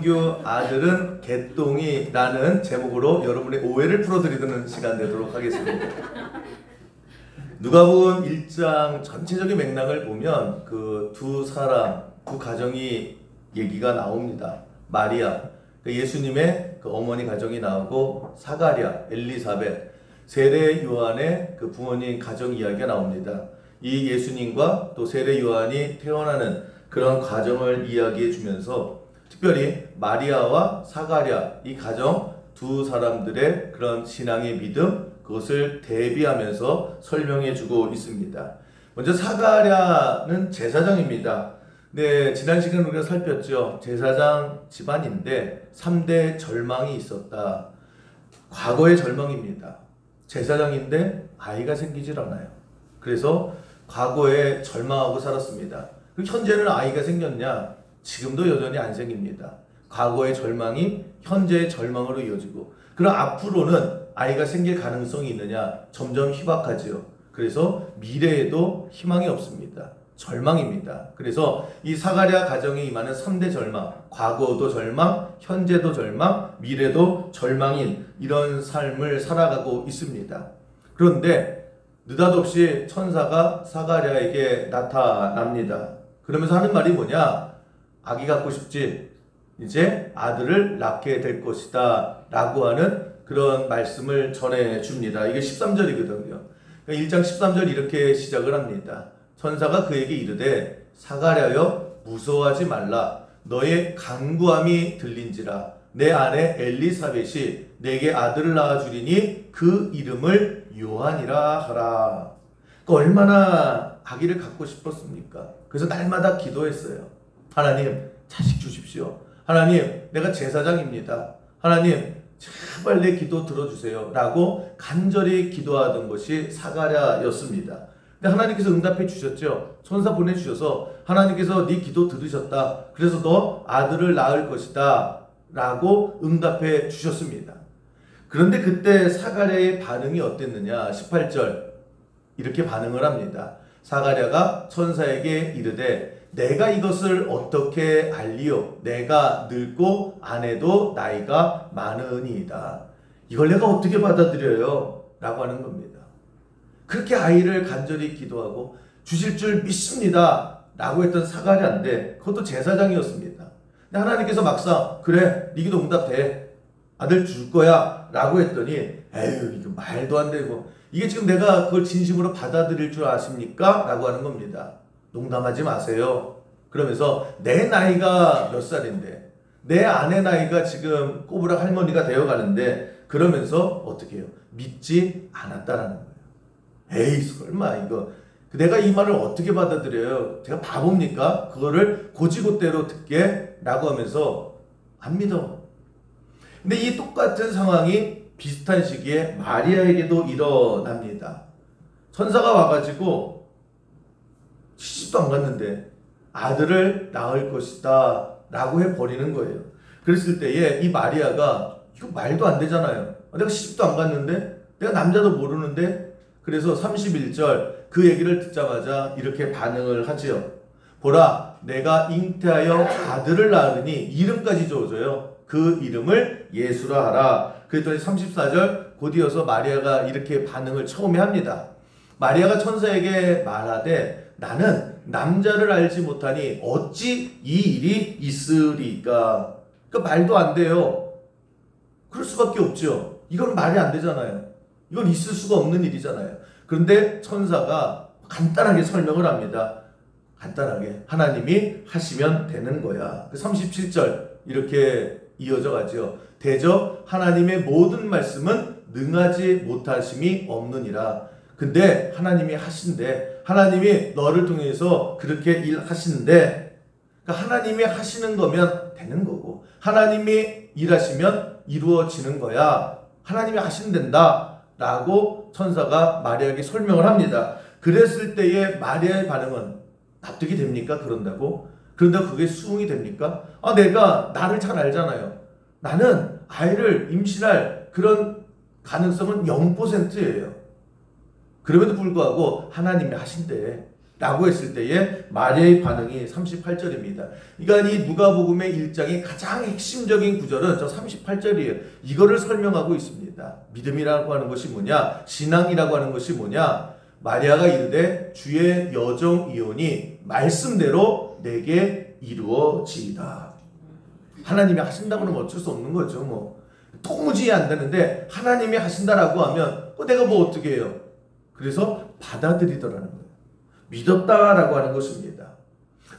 이영규 아들은 개똥이라는 제목으로 여러분의 오해를 풀어드리는 시간 되도록 하겠습니다. 누가복음 1장 전체적인 맥락을 보면 그 두 사람, 두 가정이 얘기가 나옵니다. 마리아, 예수님의 그 어머니 가정이 나오고 사가랴, 엘리사벳, 세례 요한의 그 부모님 가정 이야기가 나옵니다. 이 예수님과 또 세례 요한이 태어나는 그런 과정을 이야기해 주면서 특별히 마리아와 사가랴 이 가정 두 사람들의 그런 신앙의 믿음 그것을 대비하면서 설명해 주고 있습니다. 먼저 사가랴는 제사장입니다. 네, 지난 시간에 우리가 살폈죠. 제사장 집안인데 3대 절망이 있었다. 과거의 절망입니다. 제사장인데 아이가 생기질 않아요. 그래서 과거에 절망하고 살았습니다. 현재는 아이가 생겼냐? 지금도 여전히 안 생깁니다. 과거의 절망이 현재의 절망으로 이어지고 그럼 앞으로는 아이가 생길 가능성이 있느냐? 점점 희박하지요. 그래서 미래에도 희망이 없습니다. 절망입니다. 그래서 이 사가랴 가정에 임하는 3대 절망, 과거도 절망, 현재도 절망, 미래도 절망인 이런 삶을 살아가고 있습니다. 그런데 느닷없이 천사가 사가랴에게 나타납니다. 그러면서 하는 말이 뭐냐? 아기 갖고 싶지? 이제 아들을 낳게 될 것이다 라고 하는 그런 말씀을 전해줍니다. 이게 13절이거든요. 그러니까 1장 13절 이렇게 시작을 합니다. 천사가 그에게 이르되 사가랴여 무서워하지 말라. 너의 간구함이 들린지라. 내 아내 엘리사벳이 내게 아들을 낳아주리니 그 이름을 요한이라 하라. 그러니까 얼마나 아기를 갖고 싶었습니까? 그래서 날마다 기도했어요. 하나님 자식 주십시오. 하나님 내가 제사장입니다. 하나님 제발 내 기도 들어주세요 라고 간절히 기도하던 것이 사가랴였습니다. 근데 하나님께서 응답해 주셨죠. 천사 보내주셔서 하나님께서 네 기도 들으셨다. 그래서 너 아들을 낳을 것이다 라고 응답해 주셨습니다. 그런데 그때 사가랴의 반응이 어땠느냐? 18절 이렇게 반응을 합니다. 사가랴가 천사에게 이르되 내가 이것을 어떻게 알리요? 내가 늙고 아내도 나이가 많으니이다. 이걸 내가 어떻게 받아들여요? 라고 하는 겁니다. 그렇게 아이를 간절히 기도하고 주실 줄 믿습니다 라고 했던 사가랴인데 그것도 제사장이었습니다. 근데 하나님께서 막상 그래 네 기도 응답돼 아들 줄 거야 라고 했더니 에휴 이거 말도 안 되고 이게 지금 내가 그걸 진심으로 받아들일 줄 아십니까? 라고 하는 겁니다. 농담하지 마세요. 그러면서 내 나이가 몇 살인데 내 아내 나이가 지금 꼬부락 할머니가 되어가는데 그러면서 어떻게 해요? 믿지 않았다라는 거예요. 에이 설마 이거 내가 이 말을 어떻게 받아들여요? 제가 바보입니까? 그거를 고지고대로 듣게 라고 하면서 안 믿어. 근데 이 똑같은 상황이 비슷한 시기에 마리아에게도 일어납니다. 천사가 와가지고 시집도 안 갔는데 아들을 낳을 것이다 라고 해버리는 거예요. 그랬을 때에 이 마리아가 이거 말도 안 되잖아요. 내가 시집도 안 갔는데 내가 남자도 모르는데 그래서 31절 그 얘기를 듣자마자 이렇게 반응을 하지요. 보라 내가 잉태하여 아들을 낳으니 이름까지 줘줘요. 그 이름을 예수라 하라. 그랬더니 34절 곧이어서 마리아가 이렇게 반응을 처음에 합니다. 마리아가 천사에게 말하되 나는 남자를 알지 못하니 어찌 이 일이 있으리까. 그러니까 말도 안 돼요. 그럴 수밖에 없죠. 이건 말이 안 되잖아요. 이건 있을 수가 없는 일이잖아요. 그런데 천사가 간단하게 설명을 합니다. 간단하게 하나님이 하시면 되는 거야. 37절 이렇게 이어져 가죠. 대저 하나님의 모든 말씀은 능하지 못하심이 없느니라. 근데 하나님이 하신대. 하나님이 너를 통해서 그렇게 일하시는데 그러니까 하나님이 하시는 거면 되는 거고 하나님이 일하시면 이루어지는 거야. 하나님이 하시면 된다 라고 천사가 마리아에게 설명을 합니다. 그랬을 때의 마리아의 반응은 납득이 됩니까? 그런다고? 그런다고 그게 수긍이 됩니까? 내가 나를 잘 알잖아요. 나는 아이를 임신할 그런 가능성은 0%예요. 그럼에도 불구하고 하나님이 하신대. 라고 했을 때에 마리아의 반응이 38절입니다. 그러니까 이 누가복음의 1장의 가장 핵심적인 구절은 저 38절이에요. 이거를 설명하고 있습니다. 믿음이라고 하는 것이 뭐냐? 신앙이라고 하는 것이 뭐냐? 마리아가 이르되 주의 여종이오니 말씀대로 내게 이루어지이다. 하나님이 하신다고 하면 어쩔 수 없는 거죠. 뭐 도무지 안 되는데 하나님이 하신다라고 하면 내가 뭐 어떻게 해요? 그래서 받아들이더라는 거예요. 믿었다라고 하는 것입니다.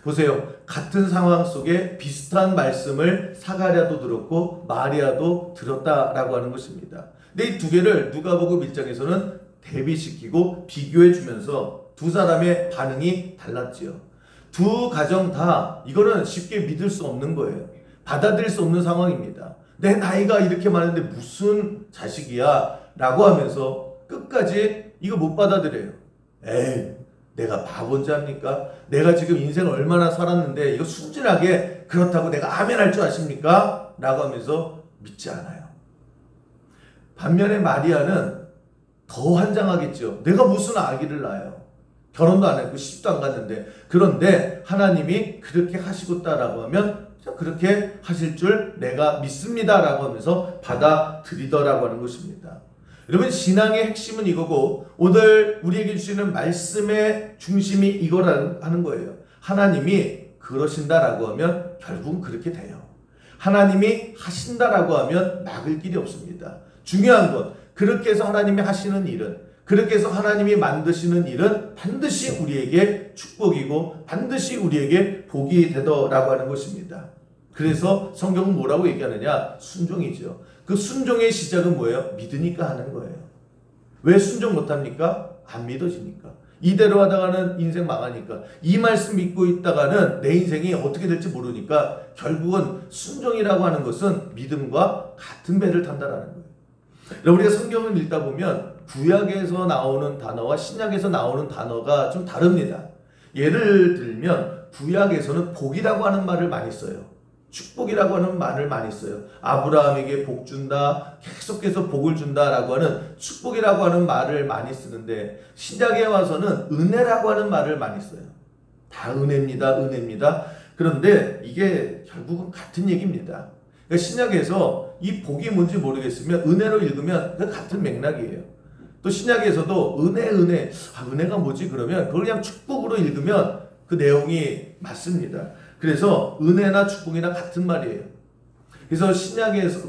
보세요. 같은 상황 속에 비슷한 말씀을 사가랴도 들었고 마리아도 들었다라고 하는 것입니다. 근데 이 두 개를 누가복음 1장에서는 대비시키고 비교해 주면서 두 사람의 반응이 달랐지요. 두 가정 다 이거는 쉽게 믿을 수 없는 거예요. 받아들일 수 없는 상황입니다. 내 나이가 이렇게 많은데 무슨 자식이야 라고 하면서 끝까지 이거 못 받아들여요. 에이, 내가 바본지 합니까? 내가 지금 인생을 얼마나 살았는데 이거 순진하게 그렇다고 내가 아멘 할 줄 아십니까? 라고 하면서 믿지 않아요. 반면에 마리아는 더 환장하겠죠. 내가 무슨 아기를 낳아요. 결혼도 안 했고 시집도 안 갔는데. 그런데 하나님이 그렇게 하시겠다라고 하면 그렇게 하실 줄 내가 믿습니다 라고 하면서 받아들이더라고 하는 것입니다. 여러분, 신앙의 핵심은 이거고 오늘 우리에게 주시는 말씀의 중심이 이거라는 거예요. 하나님이 그러신다라고 하면 결국은 그렇게 돼요. 하나님이 하신다라고 하면 막을 길이 없습니다. 중요한 건 그렇게 해서 하나님이 하시는 일은, 그렇게 해서 하나님이 만드시는 일은 반드시 우리에게 축복이고 반드시 우리에게 복이 되더라고 하는 것입니다. 그래서 성경은 뭐라고 얘기하느냐? 순종이죠. 그 순종의 시작은 뭐예요? 믿으니까 하는 거예요. 왜 순종 못합니까? 안 믿어지니까. 이대로 하다가는 인생 망하니까. 이 말씀 믿고 있다가는 내 인생이 어떻게 될지 모르니까 결국은 순종이라고 하는 것은 믿음과 같은 배를 탄다라는 거예요. 우리가 성경을 읽다 보면 구약에서 나오는 단어와 신약에서 나오는 단어가 좀 다릅니다. 예를 들면 구약에서는 복이라고 하는 말을 많이 써요. 축복이라고 하는 말을 많이 써요. 아브라함에게 복 준다, 계속해서 복을 준다라고 하는 축복이라고 하는 말을 많이 쓰는데 신약에 와서는 은혜라고 하는 말을 많이 써요. 다 은혜입니다, 은혜입니다. 그런데 이게 결국은 같은 얘기입니다. 그러니까 신약에서 이 복이 뭔지 모르겠으면 은혜로 읽으면 같은 맥락이에요. 또 신약에서도 은혜가 뭐지? 그러면 그걸 그냥 축복으로 읽으면 그 내용이 맞습니다. 그래서 은혜나 축복이나 같은 말이에요. 그래서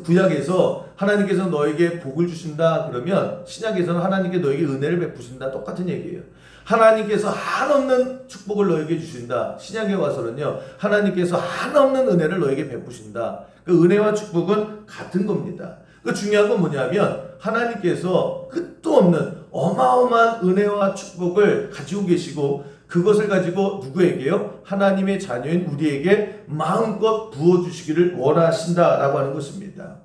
구약에서 하나님께서 너에게 복을 주신다 그러면 신약에서는 하나님께 너에게 은혜를 베푸신다 똑같은 얘기예요. 하나님께서 한없는 축복을 너에게 주신다. 신약에 와서는요, 하나님께서 한없는 은혜를 너에게 베푸신다. 그 은혜와 축복은 같은 겁니다. 그 중요한 건 뭐냐면 하나님께서 끝도 없는 어마어마한 은혜와 축복을 가지고 계시고 그것을 가지고 누구에게요? 하나님의 자녀인 우리에게 마음껏 부어주시기를 원하신다라고 하는 것입니다.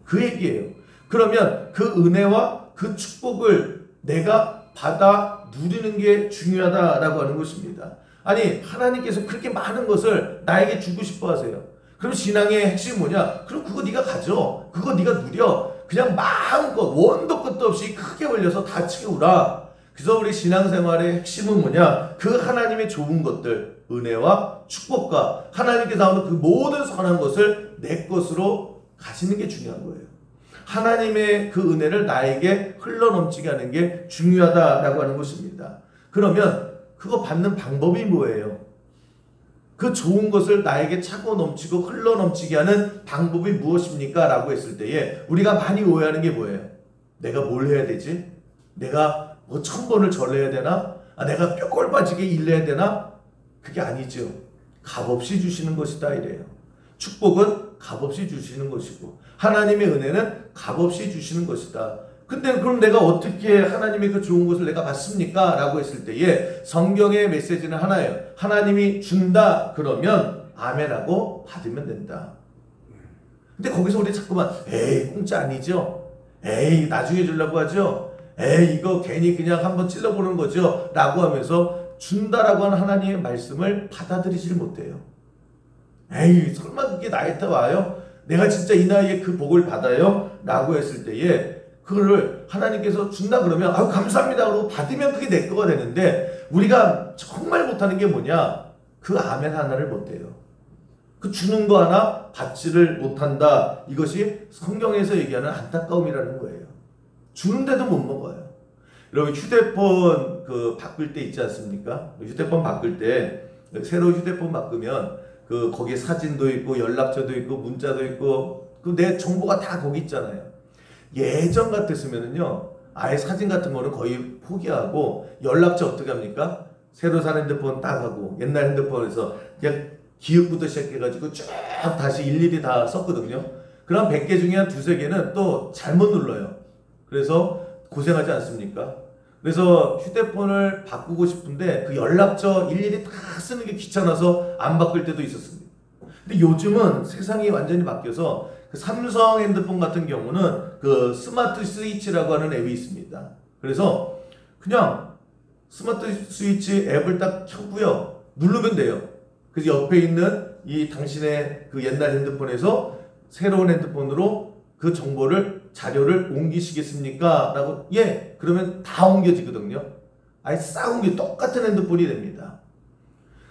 그 얘기예요. 그러면 그 은혜와 그 축복을 내가 받아 누리는 게 중요하다라고 하는 것입니다. 아니, 하나님께서 그렇게 많은 것을 나에게 주고 싶어 하세요. 그럼 신앙의 핵심이 뭐냐? 그럼 그거 네가 가져. 그거 네가 누려. 그냥 마음껏 원도 끝도 없이 크게 올려서 다 채우라. 그래서 우리 신앙생활의 핵심은 뭐냐? 그 하나님의 좋은 것들, 은혜와 축복과 하나님께서 나오는 그 모든 선한 것을 내 것으로 가지는 게 중요한 거예요. 하나님의 그 은혜를 나에게 흘러넘치게 하는 게 중요하다라고 하는 것입니다. 그러면 그거 받는 방법이 뭐예요? 그 좋은 것을 나에게 차고 넘치고 흘러넘치게 하는 방법이 무엇입니까? 라고 했을 때에 우리가 많이 오해하는 게 뭐예요? 내가 뭘 해야 되지? 내가 뭐 1000번을 절해야 되나? 내가 뼈골 빠지게 일해야 되나? 그게 아니죠. 값없이 주시는 것이다 이래요. 축복은 값없이 주시는 것이고 하나님의 은혜는 값없이 주시는 것이다. 근데 그럼 내가 어떻게 하나님의 그 좋은 것을 내가 받습니까? 라고 했을 때에 성경의 메시지는 하나예요. 하나님이 준다 그러면 아멘하고 받으면 된다. 근데 거기서 우리 자꾸만 에이 공짜 아니죠? 에이 나중에 주려고 하죠? 에이 이거 괜히 그냥 한번 찔러보는 거죠? 라고 하면서 준다라고 하는 하나님의 말씀을 받아들이질 못해요. 에이 설마 그게 나한테 와요? 내가 진짜 이 나이에 그 복을 받아요? 라고 했을 때에 그거를 하나님께서 준다 그러면 감사합니다 그러고 받으면 그게 내 거가 되는데 우리가 정말 못하는 게 뭐냐? 그 아멘 하나를 못해요. 그 주는 거 하나 받지를 못한다. 이것이 성경에서 얘기하는 안타까움이라는 거예요. 주는데도 못 먹어요. 여러분 휴대폰 바꿀 때 있지 않습니까? 휴대폰 바꿀 때 새로 휴대폰 바꾸면 거기에 사진도 있고 연락처도 있고 문자도 있고 내 정보가 다 거기 있잖아요. 예전 같았으면은요 아예 사진 같은 거는 거의 포기하고 연락처 어떻게 합니까? 새로 산 핸드폰 딱 하고 옛날 핸드폰에서 그냥 기억부터 시작해가지고 쭉 다시 일일이 다 썼거든요. 그럼 100개 중에 한 두세 개는 또 잘못 눌러요. 그래서 고생하지 않습니까? 그래서 휴대폰을 바꾸고 싶은데 그 연락처 일일이 다 쓰는 게 귀찮아서 안 바꿀 때도 있었습니다. 근데 요즘은 세상이 완전히 바뀌어서 그 삼성 핸드폰 같은 경우는 그 스마트 스위치라고 하는 앱이 있습니다. 그래서 그냥 스마트 스위치 앱을 딱 켜고요. 누르면 돼요. 그래서 옆에 있는 이 당신의 그 옛날 핸드폰에서 새로운 핸드폰으로 그 정보를 자료를 옮기시겠습니까? 라고 예 그러면 다 옮겨지거든요. 아예 싹 옮겨 똑같은 핸드폰이 됩니다.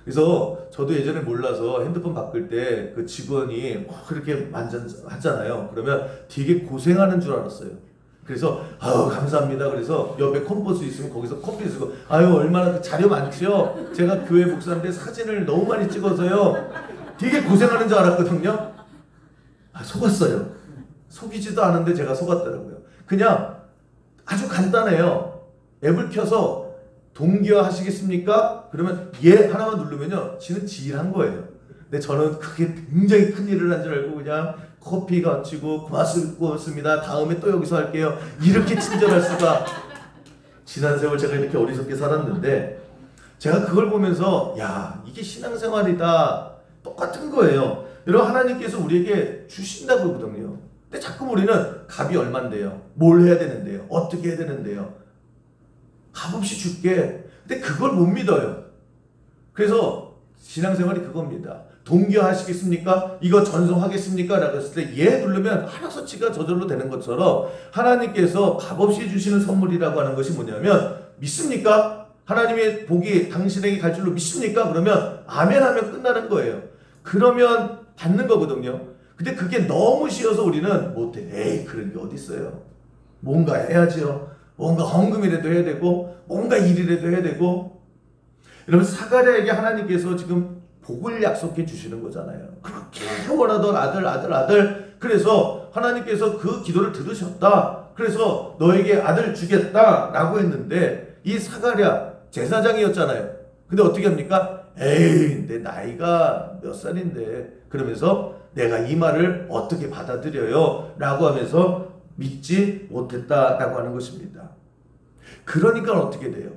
그래서 저도 예전에 몰라서 핸드폰 바꿀 때 그 직원이 그렇게 하잖아요. 그러면 되게 고생하는 줄 알았어요. 그래서 아유 감사합니다. 그래서 옆에 컴포스 있으면 거기서 커피 쓰고 아유 얼마나 자료 많죠. 제가 교회 목사인데 사진을 너무 많이 찍어서요. 되게 고생하는 줄 알았거든요. 속았어요. 속이지도 않은데 제가 속았더라고요. 그냥 아주 간단해요. 앱을 켜서 동기화하시겠습니까? 그러면 예 하나만 누르면요. 지는 지일한 거예요. 근데 저는 그게 굉장히 큰 일을 한 줄 알고 그냥 커피 가지고 고맙습니다. 다음에 또 여기서 할게요. 이렇게 친절할 수가. 지난 세월 제가 이렇게 어리석게 살았는데 제가 그걸 보면서 야 이게 신앙생활이다. 똑같은 거예요. 여러분 하나님께서 우리에게 주신다고 그러거든요. 근데 자꾸 우리는 값이 얼만데요. 뭘 해야 되는데요. 어떻게 해야 되는데요. 값없이 줄게. 근데 그걸 못 믿어요. 그래서 신앙생활이 그겁니다. 동기화하시겠습니까? 이거 전송하겠습니까? 라고 했을 때 예 누르면 알아서 지가 저절로 되는 것처럼 하나님께서 값없이 주시는 선물이라고 하는 것이 뭐냐면 믿습니까? 하나님의 복이 당신에게 갈 줄로 믿습니까? 그러면 아멘 하면 끝나는 거예요. 그러면 받는 거거든요. 근데 그게 너무 쉬워서 우리는 못해. 에이 그런 게 어디 있어요. 뭔가 해야죠. 뭔가 헌금이라도 해야 되고 뭔가 일이라도 해야 되고. 여러분 사가랴에게 하나님께서 지금 복을 약속해 주시는 거잖아요. 그렇게 원하던 아들. 그래서 하나님께서 그 기도를 들으셨다. 그래서 너에게 아들 주겠다라고 했는데 이 사가랴 제사장이었잖아요. 근데 어떻게 합니까? 에이 내 나이가 몇 살인데 그러면서 내가 이 말을 어떻게 받아들여요? 라고 하면서 믿지 못했다라고 하는 것입니다. 그러니까 어떻게 돼요?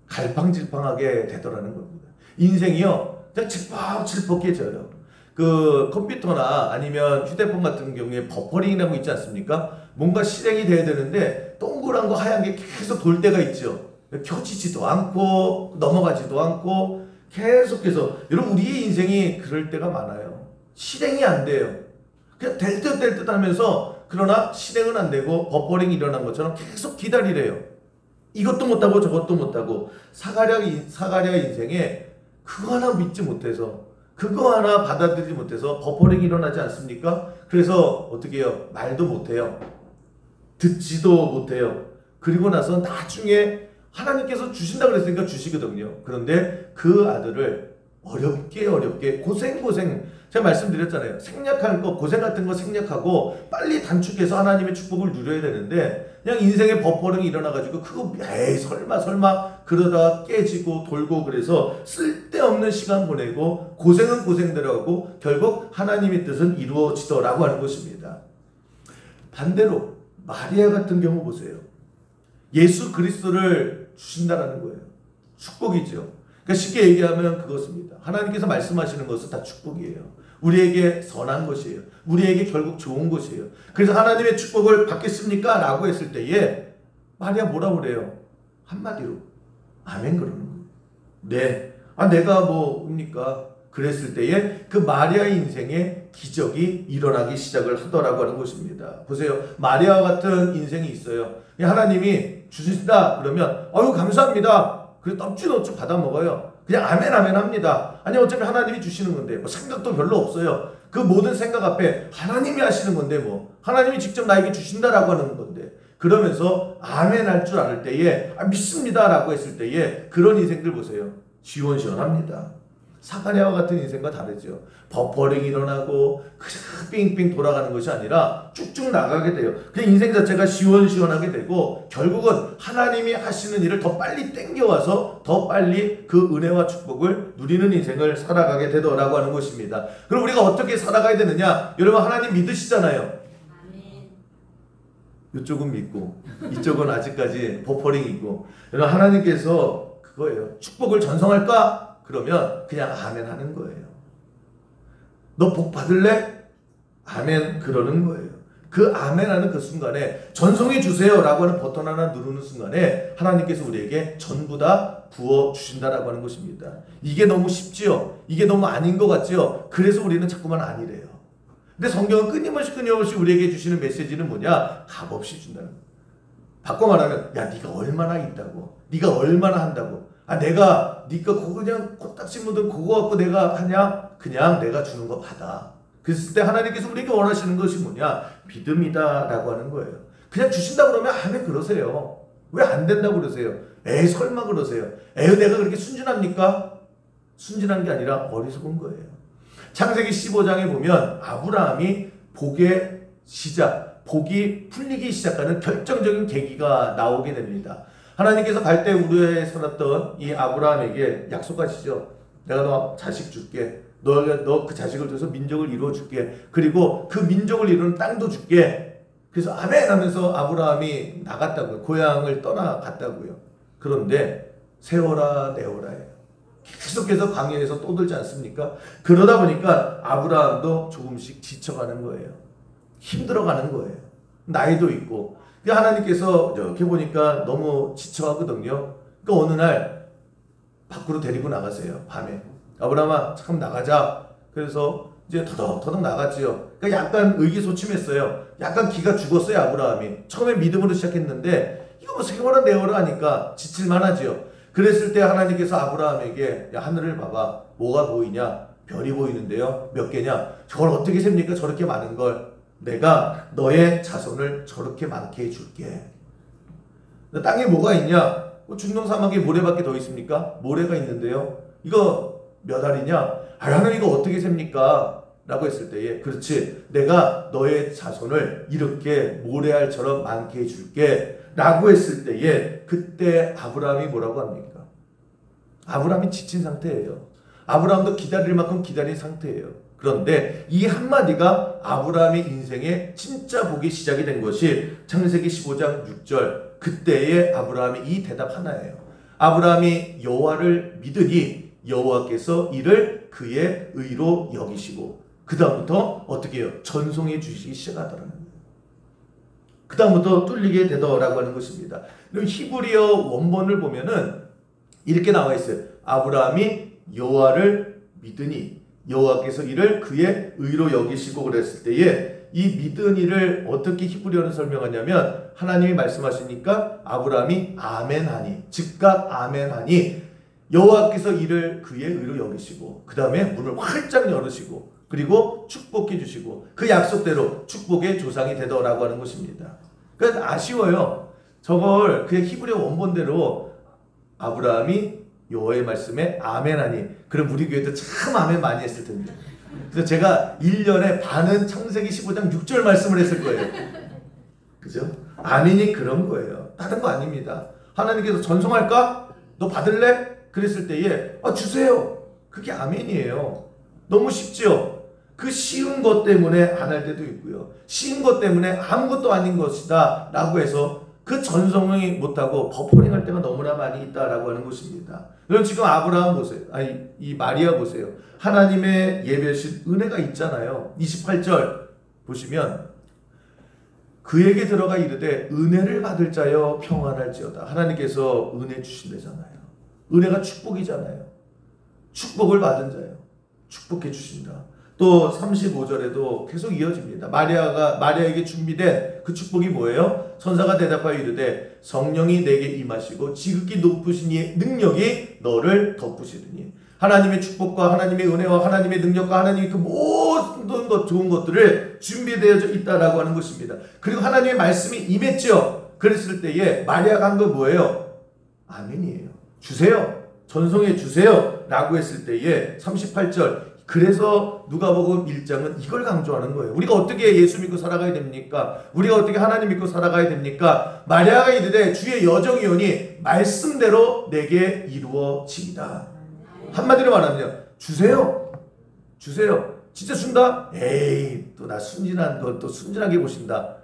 갈팡질팡하게 되더라는 겁니다. 인생이요 그냥 질퍽질퍽해져요. 그 컴퓨터나 아니면 휴대폰 같은 경우에 버퍼링이라고 있지 않습니까? 뭔가 실행이 돼야 되는데 동그란 거 하얀 게 계속 돌 때가 있죠. 켜지지도 않고 넘어가지도 않고 계속해서 여러분 우리의 인생이 그럴 때가 많아요. 실행이 안 돼요. 그냥 될 듯 하면서 그러나 실행은 안 되고 버퍼링이 일어난 것처럼 계속 기다리래요. 이것도 못하고 저것도 못하고 사가랴 인생에 그거 하나 믿지 못해서 그거 하나 받아들이지 못해서 버퍼링이 일어나지 않습니까? 그래서 어떻게 해요? 말도 못해요. 듣지도 못해요. 그리고 나서 나중에 하나님께서 주신다 그랬으니까 주시거든요. 그런데 그 아들을 어렵게 고생 제가 말씀드렸잖아요. 생략할 거 고생 같은 거 생략하고 빨리 단축해서 하나님의 축복을 누려야 되는데 그냥 인생의 버퍼링이 일어나가지고 그거 에이 설마 그러다가 깨지고 돌고 그래서 쓸데없는 시간 보내고 고생은 고생대로 하고 결국 하나님의 뜻은 이루어지더라고 하는 것입니다. 반대로 마리아 같은 경우 보세요. 예수 그리스도를 주신다라는 거예요. 축복이죠. 그러니까 쉽게 얘기하면 그것입니다. 하나님께서 말씀하시는 것은 다 축복이에요. 우리에게 선한 것이에요. 우리에게 결국 좋은 것이에요. 그래서 하나님의 축복을 받겠습니까? 라고 했을 때에 마리아 뭐라고 그래요? 한마디로 아멘 그러는 거예요. 네. 내가 뭐입니까? 그랬을 때에 그 마리아의 인생에 기적이 일어나기 시작을 하더라고 하는 것입니다. 보세요. 마리아와 같은 인생이 있어요. 하나님이 주신다 그러면 감사합니다. 그리고 넙죽넙죽 받아 먹어요. 그냥 아멘 아멘 합니다. 아니 어차피 하나님이 주시는 건데 뭐 생각도 별로 없어요. 그 모든 생각 앞에 하나님이 하시는 건데 뭐 하나님이 직접 나에게 주신다라고 하는 건데 그러면서 아멘 할 줄 알을 때에 믿습니다라고 했을 때에 그런 인생들 보세요. 시원시원합니다. 사가랴와 같은 인생과 다르죠. 버퍼링 일어나고 그냥 삥삥 돌아가는 것이 아니라 쭉쭉 나가게 돼요. 그 인생 자체가 시원시원하게 되고 결국은 하나님이 하시는 일을 더 빨리 땡겨와서 더 빨리 그 은혜와 축복을 누리는 인생을 살아가게 되더라고 하는 것입니다. 그럼 우리가 어떻게 살아가야 되느냐? 여러분 하나님 믿으시잖아요. 이쪽은 믿고 이쪽은 아직까지 버퍼링이고 여러분 하나님께서 그거예요. 축복을 전송할까? 그러면 그냥 아멘 하는 거예요. 너 복 받을래? 아멘 그러는 거예요. 그 아멘 하는 그 순간에 전송해 주세요 라고 하는 버튼 하나 누르는 순간에 하나님께서 우리에게 전부 다 부어주신다라고 하는 것입니다. 이게 너무 쉽지요? 이게 너무 아닌 것 같지요? 그래서 우리는 자꾸만 아니래요. 근데 성경은 끊임없이 우리에게 주시는 메시지는 뭐냐? 값없이 준다는 거예요. 바꿔 말하면 야 네가 얼마나 있다고 네가 얼마나 한다고 내가 네가 그거 그냥 코딱지 묻은 그거 갖고 내가 하냐? 그냥 내가 주는 거 받아. 그랬을 때 하나님께서 우리에게 원하시는 것이 뭐냐? 믿음이다 라고 하는 거예요. 그냥 주신다 그러면 아멘 그러세요. 왜 안 된다고 그러세요? 에이 설마 그러세요. 에이 내가 그렇게 순진합니까? 순진한 게 아니라 어리석은 거예요. 창세기 15장에 보면 아브라함이 복의 시작, 복이 풀리기 시작하는 결정적인 계기가 나오게 됩니다. 하나님께서 갈대 우르에 살았던 이 아브라함에게 약속하시죠. 내가 너 자식 줄게. 너 그 자식을 통해서 민족을 이루어 줄게. 그리고 그 민족을 이루는 땅도 줄게. 그래서 아멘 하면서 아브라함이 나갔다고요. 고향을 떠나갔다고요. 그런데 세워라 내어라예요. 계속해서 광야에서 떠들지 않습니까? 그러다 보니까 아브라함도 조금씩 지쳐가는 거예요. 힘들어가는 거예요. 나이도 있고. 하나님께서 이렇게 보니까 너무 지쳐하거든요. 그러니까 어느 날 밖으로 데리고 나가세요. 밤에. 아브라함아 잠깐 나가자. 그래서 이제 터덕터덕 나갔지요. 그러니까 약간 의기소침했어요. 약간 기가 죽었어요. 아브라함이. 처음에 믿음으로 시작했는데 이거 뭐 세워라 내어라 하니까 지칠만 하지요. 그랬을 때 하나님께서 아브라함에게 야 하늘을 봐봐. 뭐가 보이냐? 별이 보이는데요. 몇 개냐? 저걸 어떻게 셉니까? 저렇게 많은 걸. 내가 너의 자손을 저렇게 많게 해줄게. 땅에 뭐가 있냐? 중동 사막에 모래밖에 더 있습니까? 모래가 있는데요. 이거 몇 알이냐? 하나님 이거 어떻게 셉니까? 라고 했을 때에 그렇지 내가 너의 자손을 이렇게 모래알처럼 많게 해줄게 라고 했을 때에 그때 아브라함이 뭐라고 합니까? 아브라함이 지친 상태예요. 아브라함도 기다릴 만큼 기다린 상태예요. 그런데 이 한마디가 아브라함의 인생의 진짜 복이 시작이 된 것이 창세기 15장 6절 그때의 아브라함의 이 대답 하나예요. 아브라함이 여호와를 믿으니 여호와께서 이를 그의 의로 여기시고 그 다음부터 어떻게 해요? 전송해 주시기 시작하더라는 거예요. 그 다음부터 뚫리게 되더라고 하는 것입니다. 히브리어 원본을 보면은 이렇게 나와 있어요. 아브라함이 여호와를 믿으니 여호와께서 이를 그의 의로 여기시고 그랬을 때에 이 믿으니를 어떻게 히브리어로 설명하냐면 하나님이 말씀하시니까 아브라함이 아멘하니 즉각 아멘하니 여호와께서 이를 그의 의로 여기시고 그 다음에 문을 활짝 열으시고 그리고 축복해 주시고 그 약속대로 축복의 조상이 되더라고 하는 것입니다. 그러니까 아쉬워요. 저걸 그냥 히브리어 원본대로 아브라함이 여호와의 말씀에 아멘하니 그럼 우리 교회도 참 아멘 많이 했을 텐데 그래서 제가 1년에 반은 창세기 15장 6절 말씀을 했을 거예요. 그죠? 아멘이 그런 거예요. 다른 거 아닙니다. 하나님께서 전송할까? 너 받을래? 그랬을 때에 주세요. 그게 아멘이에요. 너무 쉽죠? 그 쉬운 것 때문에 안 할 때도 있고요. 쉬운 것 때문에 아무것도 아닌 것이다 라고 해서 그 전송이 못하고 버퍼링 할 때가 너무나 많이 있다라고 하는 것입니다. 여러분 지금 아브라함 보세요. 이 마리아 보세요. 하나님의 예배신 은혜가 있잖아요. 28절 보시면 그에게 들어가 이르되 은혜를 받을 자여 평안할지어다. 하나님께서 은혜 주신다잖아요. 은혜가 축복이잖아요. 축복을 받은 자요. 축복해 주신다. 또 35절에도 계속 이어집니다. 마리아에게 준비된 그 축복이 뭐예요? 천사가 대답하여 이르되 성령이 내게 임하시고 지극히 높으신 이의 능력이 너를 덮으시리니. 하나님의 축복과 하나님의 은혜와 하나님의 능력과 하나님의 그 모든 것 좋은 것들을 준비되어져 있다라고 하는 것입니다. 그리고 하나님의 말씀이 임했죠. 그랬을 때에 마리아가 한 건 뭐예요? 아멘이에요. 주세요. 전송해 주세요. 라고 했을 때에 38절, 그래서 누가복음 1장은 이걸 강조하는 거예요. 우리가 어떻게 예수 믿고 살아가야 됩니까? 우리가 어떻게 하나님 믿고 살아가야 됩니까? 마리아가 이르되 주의 여정이 오니 말씀대로 내게 이루어지이다. 한마디로 말하면 주세요. 주세요. 진짜 준다? 에이, 또 나 순진한 것 또 순진하게 보신다.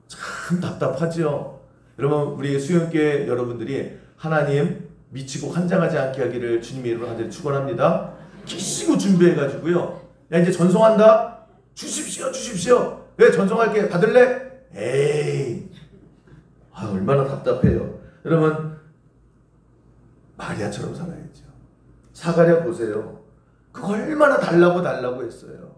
참 답답하죠. 여러분, 우리 수영교회 여러분들이 하나님 미치고 환장하지 않게 하기를 주님의 이름으로 간절히 축원합니다. 기시고 준비해가지고요. 야, 이제 전송한다? 주십시오, 주십시오. 왜 전송할게? 받을래? 에이, 얼마나 답답해요. 여러분, 마리아처럼 살아야죠. 사가랴 보세요. 그거 얼마나 달라고 했어요.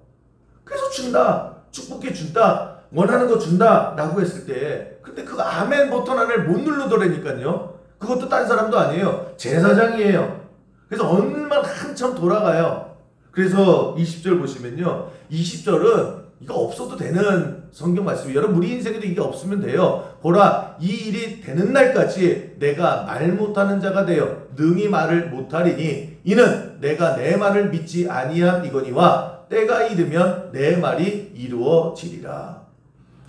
그래서 준다. 축복해 준다. 원하는 거 준다. 라고 했을 때, 근데 그 아멘 버튼 하나를 못 누르더라니까요. 그것도 딴 사람도 아니에요. 제사장이에요. 그래서 얼마나 한참 돌아가요. 그래서 20절 보시면요. 20절은 이거 없어도 되는 성경 말씀이에요. 여러분, 우리 인생에도 이게 없으면 돼요. 보라, 이 일이 되는 날까지 내가 말 못하는 자가 되어 능히 말을 못하리니 이는 내가 내 말을 믿지 아니한 이거니와 때가 이르면 내 말이 이루어지리라.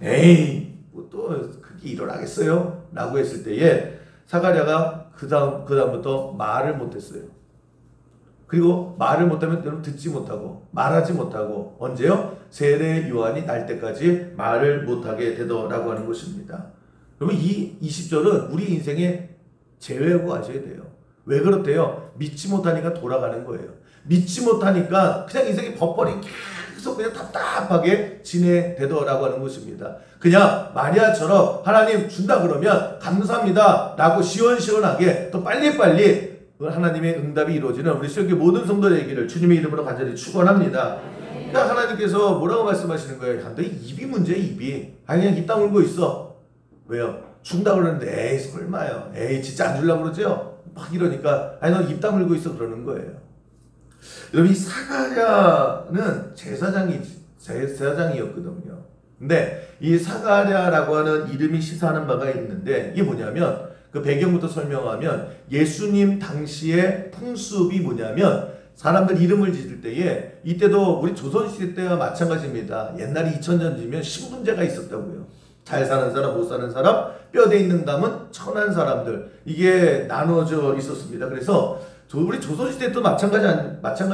에이, 뭐 또 그게 일어나겠어요? 라고 했을 때에 사가랴가 그 다음부터 말을 못했어요. 그리고 말을 못하면 여러분 듣지 못하고 말하지 못하고 언제요? 세례 요한이 날 때까지 말을 못하게 되더라고 하는 것입니다. 여러분, 이 20절은 우리 인생에 제외하고 가셔야 돼요. 왜 그렇대요? 믿지 못하니까 돌아가는 거예요. 믿지 못하니까 그냥 인생이 버퍼링 계속 그냥 답답하게 지내되더라고 하는 것입니다. 그냥 마리아처럼 하나님 준다 그러면 감사합니다 라고 시원시원하게 또 빨리빨리 하나님의 응답이 이루어지는 우리 수영교 모든 성도들 얘기를 주님의 이름으로 간절히 축원합니다. 그러니까 하나님께서 뭐라고 말씀하시는 거예요? 야, 너 입이 문제야, 입이. 아니, 그냥 입 다물고 있어. 왜요? 준다 그러는데 에이 설마요. 에이 진짜 안 주려고 그러죠? 막 이러니까 아니 너 입 다물고 있어 그러는 거예요. 여러분, 이 사가랴는 제사장이었거든요. 근데 이 사가랴라고 하는 이름이 시사하는 바가 있는데 이게 뭐냐면 그 배경부터 설명하면 예수님 당시의 풍습이 뭐냐면 사람들 이름을 지을 때에 이때도 우리 조선시대 때와 마찬가지입니다. 옛날에 2000년 전이면 신분제가 있었다고요. 잘 사는 사람, 못 사는 사람, 뼈대 있는 담은 천한 사람들, 이게 나눠져 있었습니다. 그래서 우리 조선시대 또 마찬가지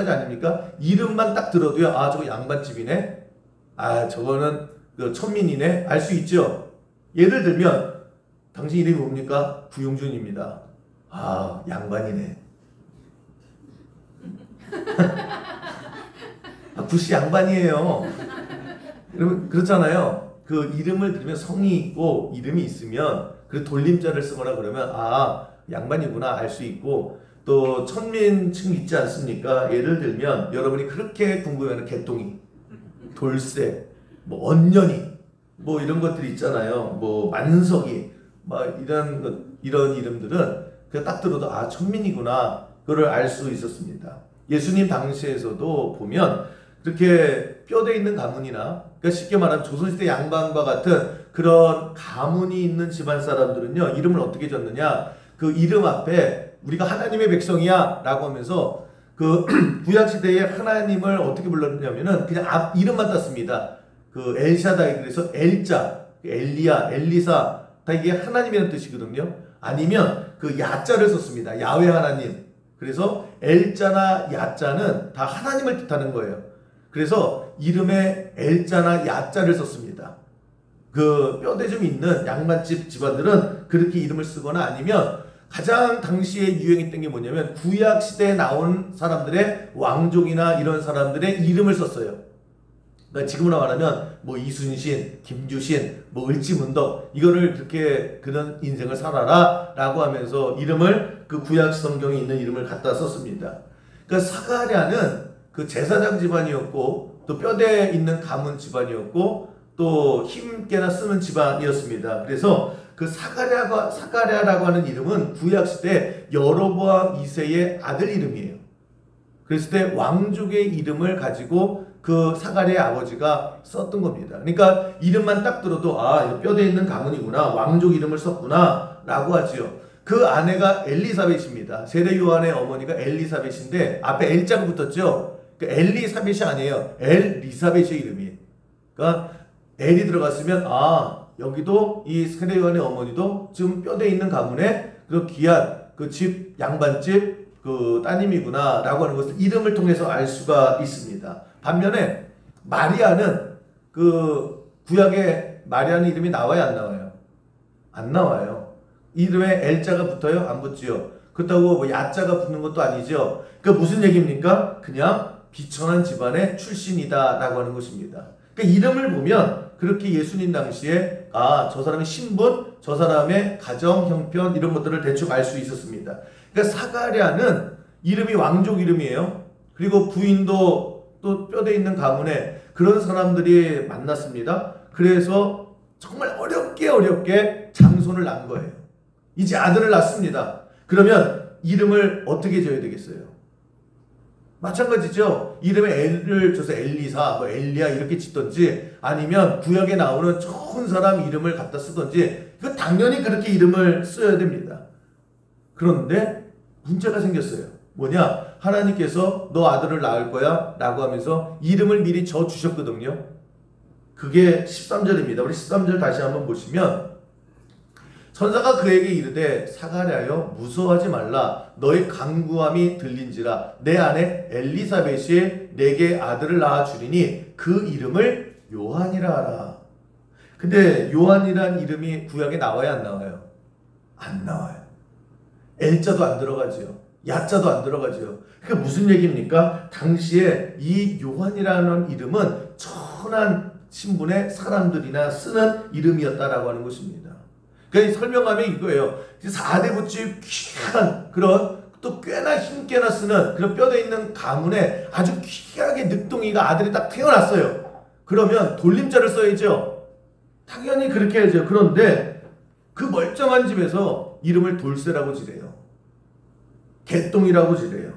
아닙니까? 이름만 딱 들어도요, 아 저거 양반집이네, 아 저거는 그 천민이네, 알 수 있죠. 예를 들면 당신 이름이 뭡니까? 구용준입니다. 아 양반이네. 아 구씨 양반이에요. 여러분 그렇잖아요. 그 이름을 들으면 성이 있고 이름이 있으면 그 돌림자를 쓰거나 그러면 아 양반이구나 알 수 있고, 또 천민층 있지 않습니까? 예를 들면 여러분이 그렇게 궁금해하는 개똥이, 돌쇠, 뭐 언년이, 뭐 이런 것들이 있잖아요. 뭐 만석이, 막 이런 이름들은 그냥 딱 들어도 아 천민이구나 그걸 알 수 있었습니다. 예수님 당시에서도 보면 그렇게 뼈대 있는 가문이나, 그러니까 쉽게 말하면 조선시대 양반과 같은 그런 가문이 있는 집안 사람들은요, 이름을 어떻게 졌느냐, 그 이름 앞에 우리가 하나님의 백성이야 라고 하면서 그 구약시대에 하나님을 어떻게 불렀냐면은 그냥 이름만 땄습니다. 그 엘샤다이, 그래서 엘자, 엘리야, 엘리사, 다 이게 하나님이라는 뜻이거든요. 아니면 그 야자를 썼습니다. 야훼 하나님. 그래서 엘자나 야자는 다 하나님을 뜻하는 거예요. 그래서 이름에 엘자나 야자를 썼습니다. 그 뼈대 좀 있는 양반집 집안들은 그렇게 이름을 쓰거나, 아니면 가장 당시에 유행했던 게 뭐냐면 구약시대에 나온 사람들의 왕족이나 이런 사람들의 이름을 썼어요. 그러니까 지금으로 말하면 뭐 이순신, 김주신, 뭐 을지문덕, 이거를 그렇게 그런 인생을 살아라 라고 하면서 이름을 그 구약 성경에 있는 이름을 갖다 썼습니다. 그러니까 사가랴는 그 제사장 집안이었고, 또 뼈대 있는 가문 집안이었고 또 힘께나 쓰는 집안이었습니다. 그래서 그 사가랴라고 하는 이름은 구약시대 여로보암 2세의 아들 이름이에요. 그랬을 때 왕족의 이름을 가지고 그 사가랴의 아버지가 썼던 겁니다. 그러니까 이름만 딱 들어도 아, 이거 뼈대 있는 가문이구나, 왕족 이름을 썼구나 라고 하지요. 그 아내가 엘리사벳입니다. 세례 요한의 어머니가 엘리사벳인데 앞에 L자가 붙었죠. 그 엘리사벳이 아니에요. 엘리사벳의 이름이에요. 그러니까 L이 들어갔으면 아, 여기도 이 세례 요한의 어머니도 지금 뼈대 있는 가문의 그 귀한 그 집 양반집 그 따님이구나 라고 하는 것을 이름을 통해서 알 수가 있습니다. 반면에 마리아는 그 구약에 마리아는 이름이 나와요, 안 나와요? 안 나와요. 이름에 L자가 붙어요? 안 붙지요. 그렇다고 뭐 야자가 붙는 것도 아니죠. 그 무슨 얘기입니까? 그냥 비천한 집안의 출신이다 라고 하는 것입니다. 그러니까 이름을 보면 그렇게 예수님 당시에 아, 저 사람의 신분, 저 사람의 가정 형편 이런 것들을 대충 알 수 있었습니다. 그러니까 사가랴는 이름이 왕족 이름이에요. 그리고 부인도 또 뼈대 있는 가문에 그런 사람들이 만났습니다. 그래서 정말 어렵게 장손을 낳은 거예요. 이제 아들을 낳습니다. 그러면 이름을 어떻게 지어야 되겠어요? 마찬가지죠. 이름에 L을 줘서 엘리사, 뭐 엘리야 이렇게 짓던지 아니면 구약에 나오는 좋은 사람 이름을 갖다 쓰던지 이거 당연히 그렇게 이름을 써야 됩니다. 그런데 문제가 생겼어요. 뭐냐? 하나님께서 너 아들을 낳을 거야 라고 하면서 이름을 미리 져 주셨거든요. 그게 13절입니다. 우리 13절 다시 한번 보시면 천사가 그에게 이르되 사가랴여 무서워하지 말라. 너의 간구함이 들린지라. 내 아내 엘리사벳이 내게 아들을 낳아 주리니 그 이름을 요한이라 하라. 근데 요한이란 이름이 구약에 나와요, 안 나와요? 안 나와요. L자도 안 들어가죠. 야자도 안 들어가죠. 그게 무슨 얘기입니까? 당시에 이 요한이라는 이름은 천한 신분의 사람들이나 쓰는 이름이었다라고 하는 것입니다. 그러니까 설명하면 이거예요. 4대 부집 귀한 그런 또 꽤나 힘께나 쓰는 그런 뼈대 있는 가문에 아주 귀하게 늑동이가 아들이 딱 태어났어요. 그러면 돌림자를 써야죠. 당연히 그렇게 해야죠. 그런데 그 멀쩡한 집에서 이름을 돌쇠라고 지래요. 개똥이라고 지래요.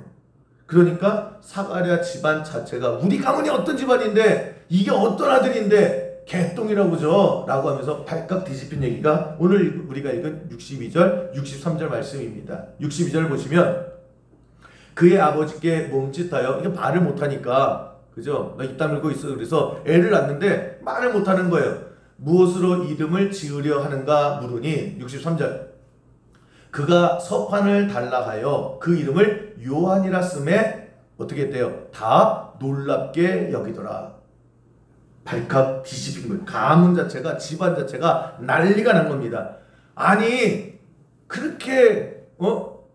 그러니까 사가랴 집안 자체가 우리 가문이 어떤 집안인데 이게 어떤 아들인데 개똥이라고죠 라고 하면서 발칵 뒤집힌 얘기가 오늘 우리가 읽은 62절 63절 말씀입니다. 62절 보시면 그의 아버지께 몸짓하여 이게 말을 못하니까 그죠? 나 입 다물고 있어. 그래서 애를 낳는데 말을 못하는 거예요. 무엇으로 이름을 지으려 하는가 물으니 63절 그가 서판을 달라 하여 그 이름을 요한이라 쓰매 어떻게 했대요? 다 놀랍게 여기더라. 발칵 뒤집힌 거예요. 가문 자체가 집안 자체가 난리가 난 겁니다. 아니 그렇게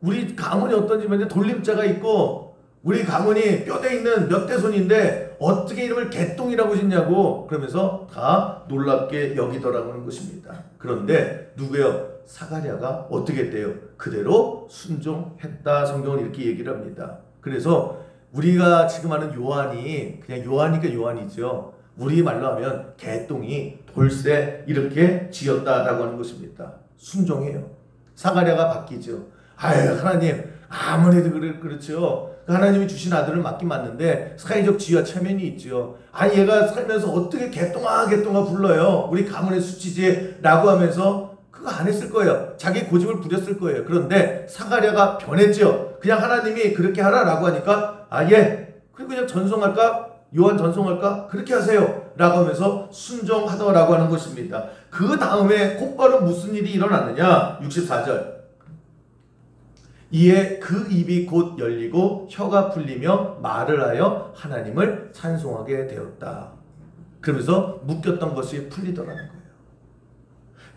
우리 가문이 어떤 집인데 돌림자가 있고 우리 가문이 뼈대 있는 몇 대손인데 어떻게 이름을 개똥이라고 짓냐고 그러면서 다 놀랍게 여기더라고 하는 것입니다. 그런데 누구예요? 사가랴가 어떻게 했대요? 그대로 순종했다. 성경은 이렇게 얘기를 합니다. 그래서 우리가 지금 하는 요한이 그냥 요한이니까 요한이죠. 우리 말로 하면 개똥이 돌쇠 이렇게 지었다라고 하는 것입니다. 순종해요. 사가랴가 바뀌죠. 아유 하나님 아무래도 그렇죠. 하나님이 주신 아들을 맞긴 맞는데 사회적 지위와 체면이 있죠. 아니 얘가 살면서 어떻게 개똥아 불러요. 우리 가문의 수치지 라고 하면서 그거 안 했을 거예요. 자기 고집을 부렸을 거예요. 그런데 사가랴가 변했죠. 그냥 하나님이 그렇게 하라라고 하니까 예 그리고 그냥 전송할까? 요한 전송할까? 그렇게 하세요 라고 하면서 순종하더라고 하는 것입니다. 그 다음에 곧바로 무슨 일이 일어났느냐 64절 이에 그 입이 곧 열리고 혀가 풀리며 말을 하여 하나님을 찬송하게 되었다. 그러면서 묶였던 것이 풀리더라는 거예요.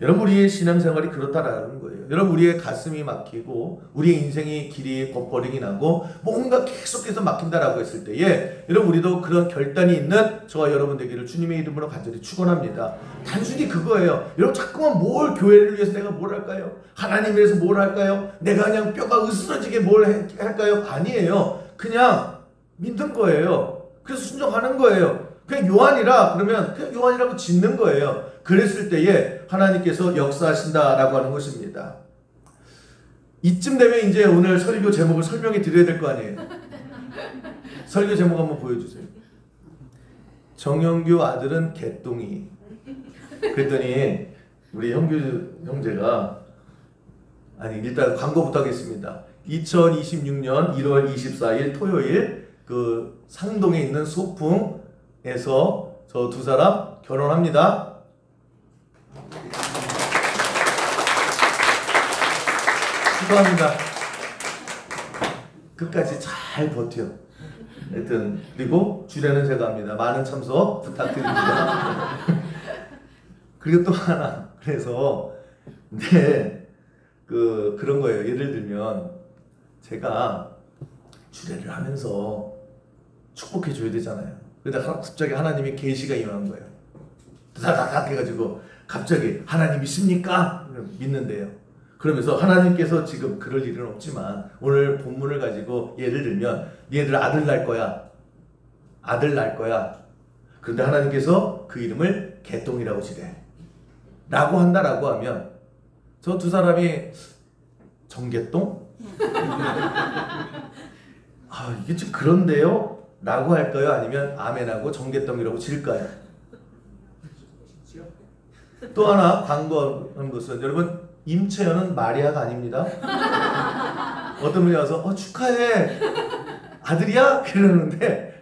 여러분 우리의 신앙생활이 그렇다라는 거예요. 여러분 우리의 가슴이 막히고 우리의 인생이 길이 버퍼링이 나고 뭔가 계속해서 막힌다라고 했을 때에 여러분 우리도 그런 결단이 있는 저와 여러분 되기를 주님의 이름으로 간절히 축원합니다. 단순히 그거예요. 여러분 자꾸만 뭘 교회를 위해서 내가 뭘 할까요? 하나님을 위해서 뭘 할까요? 내가 그냥 뼈가 으스러지게 뭘 할까요? 아니에요. 그냥 믿는 거예요. 그래서 순종하는 거예요. 그냥 요한이라 그러면 그냥 요한이라고 짓는 거예요. 그랬을 때에 하나님께서 역사하신다라고 하는 것입니다. 이쯤 되면 이제 오늘 설교 제목을 설명해 드려야 될 거 아니에요. 설교 제목 한번 보여주세요. 정영규 아들은 개똥이. 그랬더니 우리 형규 형제가 아니 일단 광고부터 하겠습니다. 2026년 1월 24일 토요일 그 상동에 있는 소풍에서 저 두 사람 결혼합니다. 축하합니다. 끝까지 잘 버텨. 하여튼 그리고 주례는 제가 합니다. 많은 참석 부탁드립니다. 그리고 또 하나 그래서 근데 그런 거예요. 예를 들면 제가 주례를 하면서 축복해 줘야 되잖아요. 근데 갑자기 하나님이 계시가 임한 거예요. 다다닥 해가지고 갑자기 하나님 믿습니까? 믿는데요. 그러면서 하나님께서 지금 그럴 일은 없지만 오늘 본문을 가지고 예를 들면 얘들 아들 낳을 거야. 아들 낳을 거야. 그런데 하나님께서 그 이름을 개똥이라고 지래. 라고 한다라고 하면 저 두 사람이 정개똥? 아 이게 좀 그런데요? 라고 할까요? 아니면 아멘하고 정개똥이라고 질까요? 또 하나 광고하는 것은 여러분 임채연은 마리아가 아닙니다. 어떤 분이 와서 축하해 아들이야? 그러는데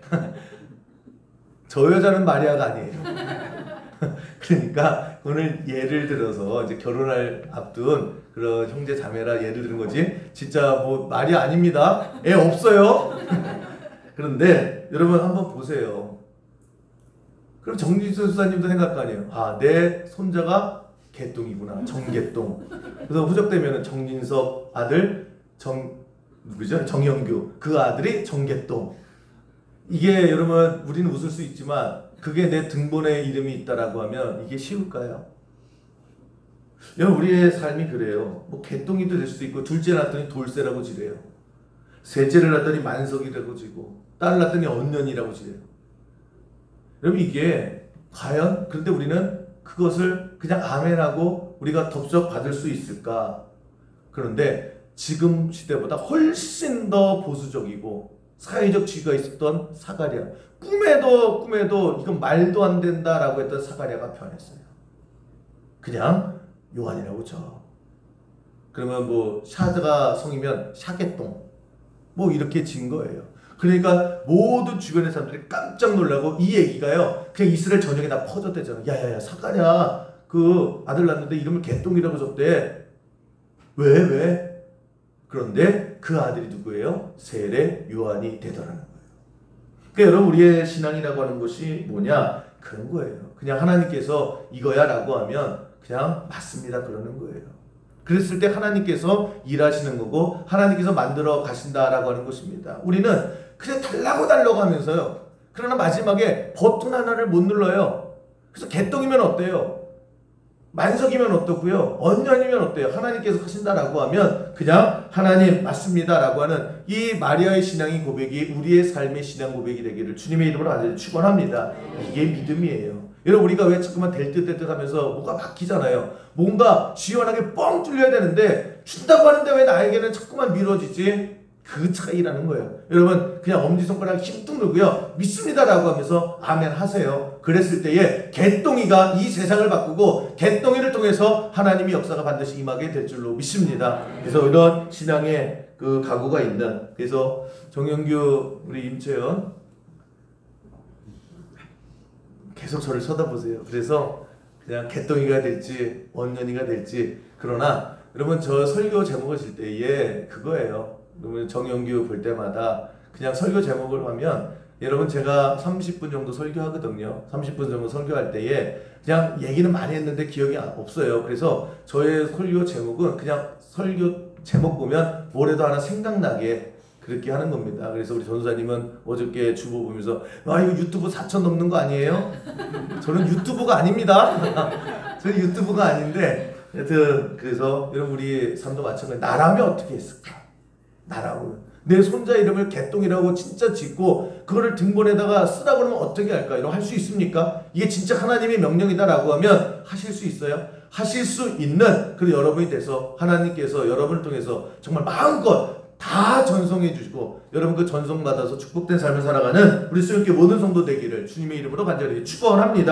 저 여자는 마리아가 아니에요. 그러니까 오늘 예를 들어서 이제 결혼할 앞둔 그런 형제 자매라 예를 드는 거지 진짜 뭐 마리아 아닙니다. 애 없어요. 그런데 여러분 한번 보세요. 그럼 정진수 수사님도 생각할 거 아니에요. 아, 내 손자가 개똥이구나. 정개똥. 그래서 후적되면 정진석 아들 누구죠? 정영규. 그 아들이 정개똥. 이게 여러분 우리는 웃을 수 있지만 그게 내 등본에 이름이 있다라고 하면 이게 쉬울까요? 여러분 우리의 삶이 그래요. 뭐 개똥이도 될 수도 있고 둘째 낳았더니 돌쇠라고 지래요. 셋째를 낳았더니 만석이라고 지고 딸을 낳았더니 언년이라고 지래요. 여러분 이게 과연 그런데 우리는 그것을 그냥 아멘하고 우리가 덥석 받을 수 있을까? 그런데 지금 시대보다 훨씬 더 보수적이고 사회적 지위가 있었던 사가랴 꿈에도 이건 말도 안 된다라고 했던 사가랴가 변했어요. 그냥 요한이라고 쳐. 그러면 뭐 샤드가 성이면 샤개똥 뭐 이렇게 진 거예요. 그러니까 모든 주변의 사람들이 깜짝 놀라고 이 얘기가요. 그냥 이스라엘 전역에 다 퍼졌대잖아. 야야야 사가랴 그 아들 낳는데 이름을 개똥이라고 줬대. 왜? 그런데 그 아들이 누구예요? 세례 요한이 되더라는 거예요. 그러니까 여러분 우리의 신앙이라고 하는 것이 뭐냐? 그런 거예요. 그냥 하나님께서 이거야 라고 하면 그냥 맞습니다 그러는 거예요. 그랬을 때 하나님께서 일하시는 거고 하나님께서 만들어 가신다라고 하는 것입니다. 우리는 그냥 달라고 하면서요. 그러나 마지막에 버튼 하나를 못 눌러요. 그래서 개똥이면 어때요? 만석이면 어떻고요? 언년이면 어때요? 하나님께서 하신다라고 하면 그냥 하나님 맞습니다라고 하는 이 마리아의 신앙의 고백이 우리의 삶의 신앙 고백이 되기를 주님의 이름으로 아주 축원합니다. 이게 믿음이에요. 여러분 우리가 왜 자꾸만 될 듯 하면서 뭐가 막히잖아요. 뭔가 시원하게 뻥 뚫려야 되는데 준다고 하는데 왜 나에게는 자꾸만 미뤄지지? 그 차이라는 거예요. 여러분 그냥 엄지손가락 힘 누르고요. 믿습니다라고 하면서 아멘 하세요. 그랬을 때에 개똥이가 이 세상을 바꾸고 개똥이를 통해서 하나님의 역사가 반드시 임하게 될 줄로 믿습니다. 그래서 이런 신앙의 그 각오가 있는 그래서 정영규 우리 임채연 계속 저를 쳐다보세요. 그래서 그냥 개똥이가 될지 언년이가 될지 그러나 여러분 저 설교 제목을 질 때에 그거예요. 그러면 정영규 볼 때마다 그냥 설교 제목을 하면 여러분 제가 30분 정도 설교하거든요. 30분 정도 설교할 때에 그냥 얘기는 많이 했는데 기억이 없어요. 그래서 저의 설교 제목은 그냥 설교 제목 보면 뭐라도 하나 생각나게 그렇게 하는 겁니다. 그래서 우리 전도사님은 어저께 주보 보면서 이거 유튜브 4천 넘는 거 아니에요? 저는 유튜브가 아닙니다. 저는 유튜브가 아닌데 하여튼 그래서 여러분 우리 삶도 마찬가지 나라면 어떻게 했을까? 나라고 내 손자 이름을 개똥이라고 진짜 짓고 그거를 등본에다가 쓰라고 그러면 어떻게 할까? 이런 할 수 있습니까? 이게 진짜 하나님의 명령이다라고 하면 하실 수 있어요? 하실 수 있는 그런 여러분이 돼서 하나님께서 여러분을 통해서 정말 마음껏 다 전송해 주시고 여러분 그 전송 받아서 축복된 삶을 살아가는 우리 수용교회 모든 성도 되기를 주님의 이름으로 간절히 축원합니다.